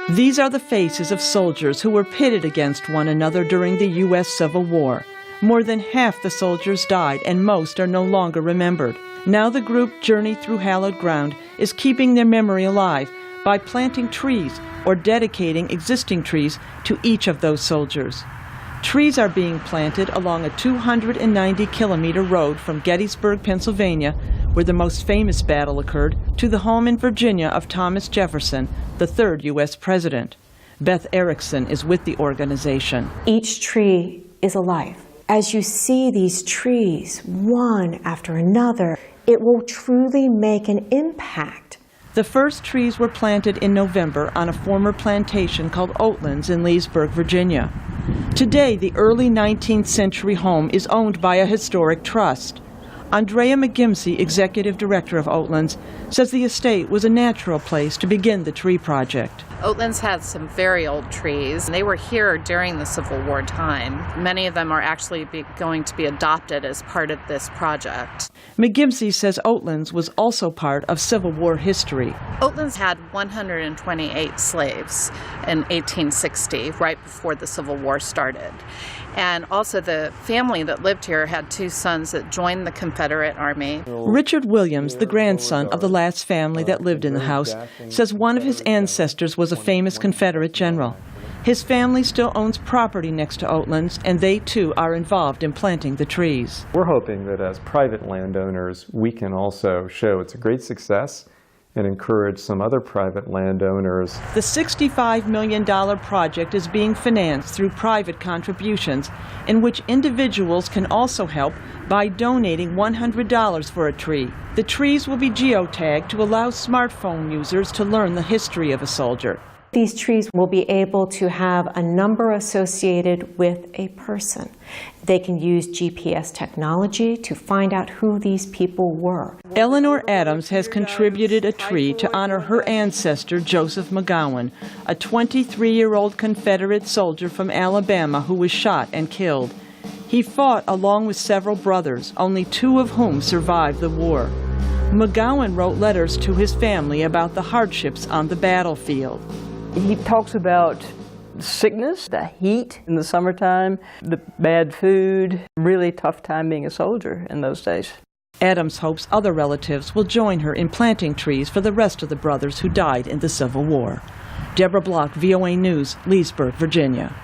These are the faces of soldiers who were pitted against one another during the U.S. Civil War. More than half the soldiers died, and most are no longer remembered. Now the group Journey Through Hallowed Ground is keeping their memory alive by planting trees or dedicating existing trees to each of those soldiers. Trees are being planted along a 290-kilometer road from Gettysburg, Pennsylvania, where the most famous battle occurred, to the home in Virginia of Thomas Jefferson, the third U.S. president. Beth Erickson is with the organization. Each tree is a life. As you see these trees, one after another, it will truly make an impact. The first trees were planted in November on a former plantation called Outlands in Leesburg, Virginia. Today, the early 19th century home is owned by a historic trust. Andrea McGimsey, executive director of Outlands, says the estate was a natural place to begin the tree project. Outlands had some very old trees. They were here during the Civil War time. Many of them are actually going to be adopted as part of this project. McGimsey says Outlands was also part of Civil War history. Outlands had 128 slaves in 1860, right before the Civil War started. And also the family that lived here had two sons that joined the Confederate Army. Richard Williams, the grandson of the last family that lived in the house, says one of his ancestors was a famous Confederate general. His family still owns property next to Outlands, and they too are involved in planting the trees. We're hoping that as private landowners, we can also show it's a great success and encourage some other private landowners. The $65 million project is being financed through private contributions, in which individuals can also help by donating $100 for a tree. The trees will be geotagged to allow smartphone users to learn the history of a soldier. These trees will be able to have a number associated with a person. They can use GPS technology to find out who these people were. Eleanor Adams has contributed a tree to honor her ancestor, Joseph McGowan, a 23-year-old Confederate soldier from Alabama who was shot and killed. He fought along with several brothers, only two of whom survived the war. McGowan wrote letters to his family about the hardships on the battlefield. He talks about sickness, the heat in the summertime, the bad food, really tough time being a soldier in those days. Adams hopes other relatives will join her in planting trees for the rest of the brothers who died in the Civil War. Deborah Block, VOA News, Leesburg, Virginia.